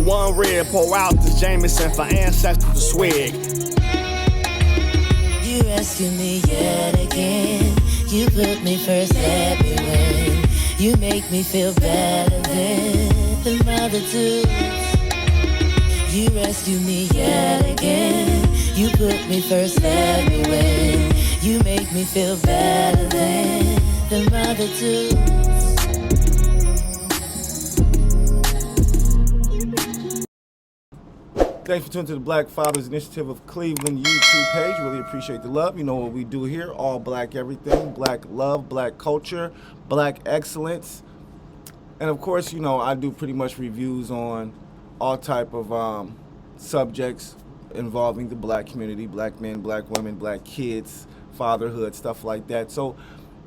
one red, pour out the Jameson for ancestors to swig. You rescue me yet again. You put me first everywhere. You make me feel better than the mother dudes. You rescue me yet again. You put me first everywhere. You make me feel better than the mother dudes. Thanks for tuning to the Black Fathers Initiative of Cleveland YouTube page. Really appreciate the love. You know what we do here. All black everything. Black love, black culture, black excellence. And of course, you know, I do pretty much reviews on all type of subjects involving the black community, black men, black women, black kids, fatherhood, stuff like that. So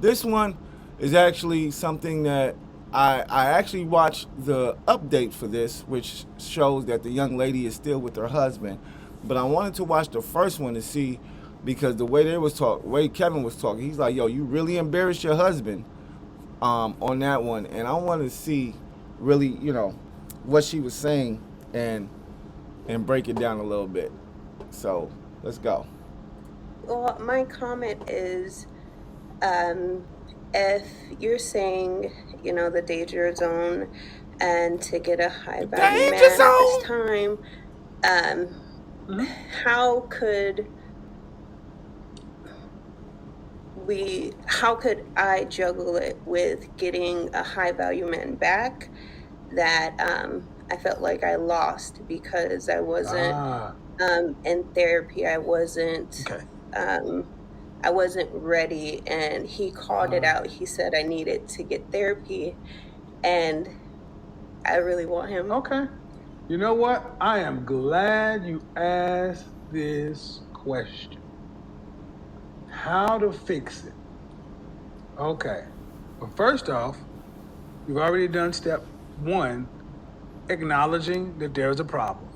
this one is actually something that I actually watched the update for this, which shows that the young lady is still with her husband. But I wanted to watch the first one to see, because the way way Kevin was talking, he's like, yo, you really embarrassed your husband on that one. And I wanted to see really, you know, what she was saying and break it down a little bit. So let's go. Well, my comment is, if you're saying, you know, the danger zone and to get a high value man at this time, how could I juggle it with getting a high value man back that I felt like I lost because I wasn't in therapy. I wasn't I wasn't ready, and he called it out. He said I needed to get therapy, and I really want him. Okay. You know what? I am glad you asked this question. How to fix it? Okay. Well, first off, you've already done step one, acknowledging that there's a problem.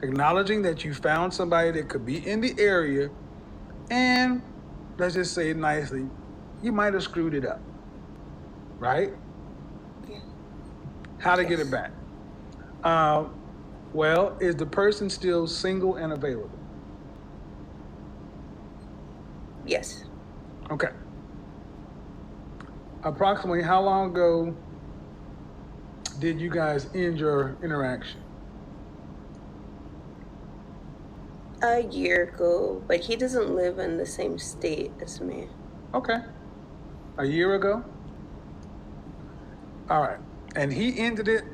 Acknowledging that you found somebody that could be in the area, and let's just say it nicely, you might have screwed it up, right? Yeah. How to get it back? Well, is the person still single and available? Yes. Okay. Approximately how long ago did you guys end your interaction? A year ago, but he doesn't live in the same state as me. Okay. A year ago? All right. And he ended it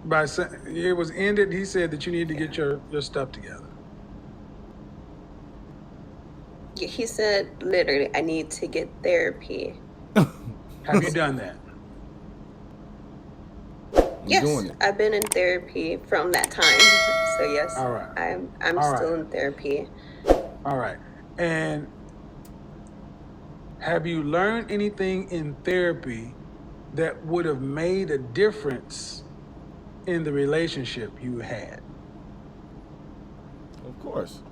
by saying, it was ended, he said that you need to get your stuff together. Yeah, he said literally, I need to get therapy. Have you done that? Yes, I've been in therapy from that time. So yes, all right. I'm all still right. in therapy. All right. And have you learned anything in therapy that would have made a difference in the relationship you had? Of course.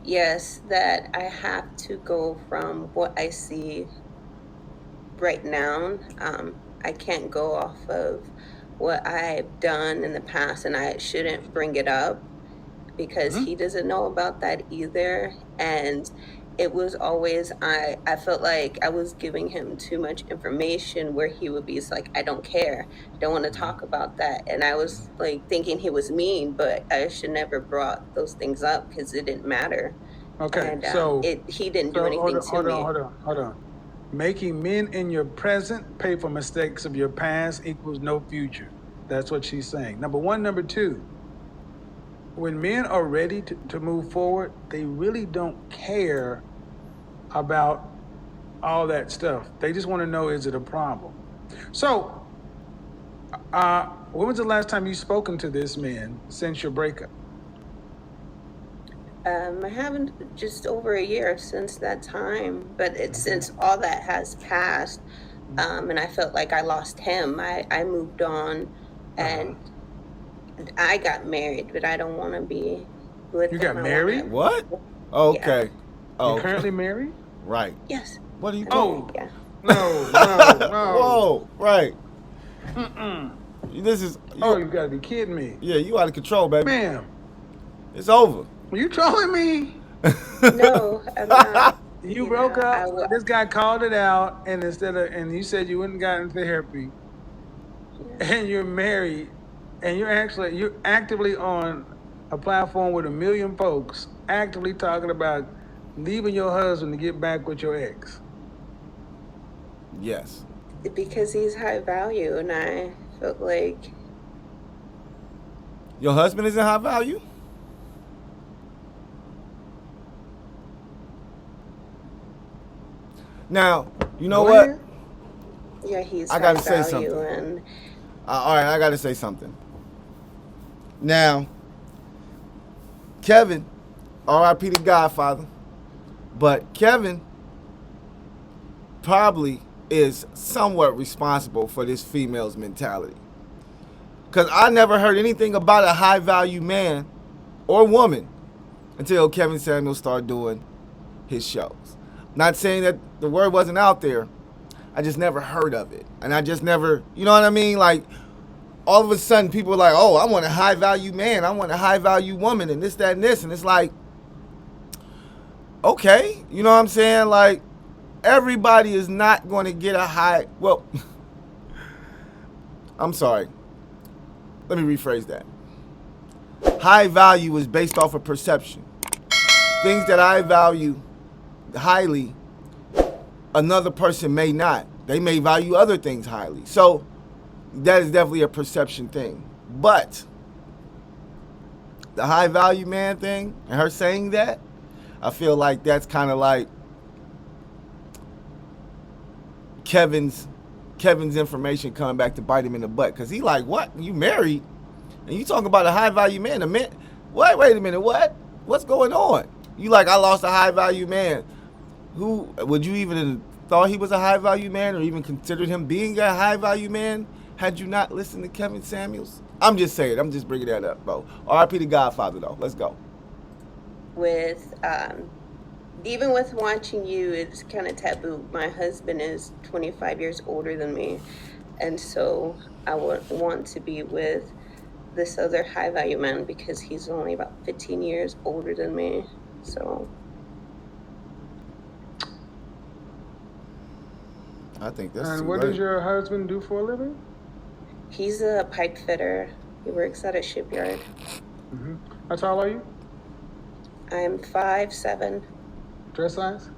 Yes, that I have to go from what I see right now. I can't go off of what I've done in the past, and I shouldn't bring it up because he doesn't know about that either. And it was always, I felt like I was giving him too much information where he would be like, I don't care, I don't want to talk about that. And I was like thinking he was mean, but I should never brought those things up because it didn't matter. Okay, And so he didn't do anything to me. Hold on. Making men in your present pay for mistakes of your past equals no future. That's what she's saying. Number one. Number two, when men are ready to move forward, they really don't care about all that stuff. They just want to know, is it a problem? So, when was the last time you spoken to this man since your breakup? I haven't, just over a year since that time, but it's since all that has passed, and I felt like I lost him. I moved on, and I got married, but I don't want to be with him. You got married? What? Okay. Yeah. Oh, You're currently married? right. Yes. What are you Oh, doing? Yeah. no. Whoa, right. Mm-mm. You This is. Oh, you gotta be kidding me. Yeah, you out of control, baby. Ma'am, It's over. you trolling me? No, I'm not. You You broke know, up. This guy called it out, and and you said you wouldn't gotten therapy, and you're married, and you're actively on a platform with 1 million folks, actively talking about leaving your husband to get back with your ex. Yes. because he's high value, and I felt like Your husband is in high value? Now, you know Go what? ahead. yeah, he's I high gotta say value, something. and All right, I got to say something. Now, Kevin, R.I.P. the Godfather, but Kevin probably is somewhat responsible for this female's mentality. Because I never heard anything about a high-value man or woman until Kevin Samuels started doing his shows. Not saying that the word wasn't out there. I just never heard of it. And I just never, you know what I mean? Like, all of a sudden, people are like, oh, I want a high-value man. I want a high-value woman, and this, that, and this. And it's like, okay. You know what I'm saying? Like, everybody is not going to get a high, well, I'm sorry. Let me rephrase that. High value is based off of perception. Things that I value highly, another person may not. They may value other things highly. So that is definitely a perception thing. But the high value man thing, and her saying that, I feel like that's kind of like Kevin's information coming back to bite him in the butt. Because he like, what? You married? And you talking about a high value man? A man? What? Wait a minute. What? What's going on? You like, I lost a high value man. Who would you even have thought he was a high value man, or even considered him being a high value man had you not listened to Kevin Samuels? I'm just saying. I'm just bringing that up, bro. R.I.P. the Godfather, though. Let's go. with even with watching you, it's kind of taboo. My husband is 25 years older than me, and so I would want to be with this other high value man because he's only about 15 years older than me. So I think that's. And what does your husband do for a living? he's a pipe fitter. He works at a shipyard. Mm-hmm. How tall are you? I'm 5'7". Dress size?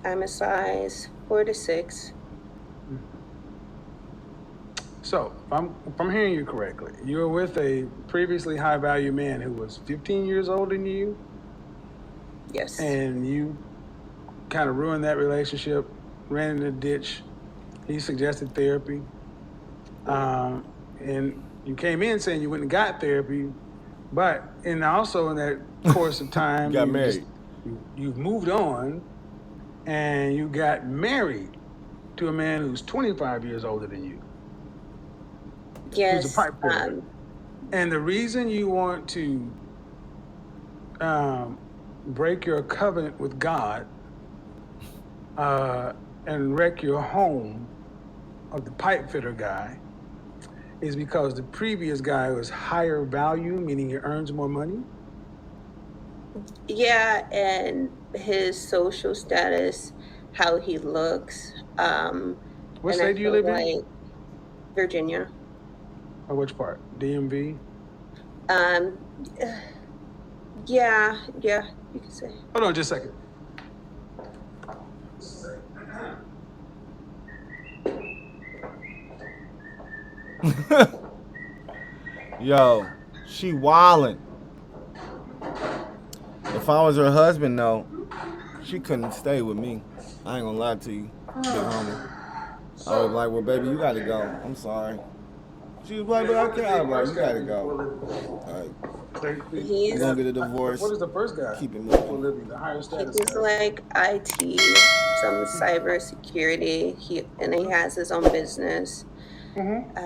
I'm a size 4 to 6. So, if I'm hearing you correctly, you were with a previously high value man who was 15 years older than you, Yes. and you kind of ruined that relationship, ran in the ditch. He suggested therapy. And you came in saying you went and got therapy, but also in that course of time, Got married. You've moved on, and you got married to a man who's 25 years older than you. Yes. Who's a pipe fitter. And the reason you want to break your covenant with God and wreck your home of the pipe fitter guy is because the previous guy was higher value, meaning he earns more money. Yeah, and his social status, how he looks. What and I state do you feel live in? like Virginia. Or which part? DMV? Um, yeah, you could say. Hold on just a second. Yo, she wildin'. If I was her husband, though, she couldn't stay with me. I ain't gonna lie to you, big homie. I was like, well, baby, you gotta go. I'm sorry. She was like, but okay. I was like, you gotta go. All right. He's We're gonna get a divorce. What is the first guy? Keep it moving. For a living, the higher status he's guy. like IT, some cyber security. He has his own business. Mm-hmm.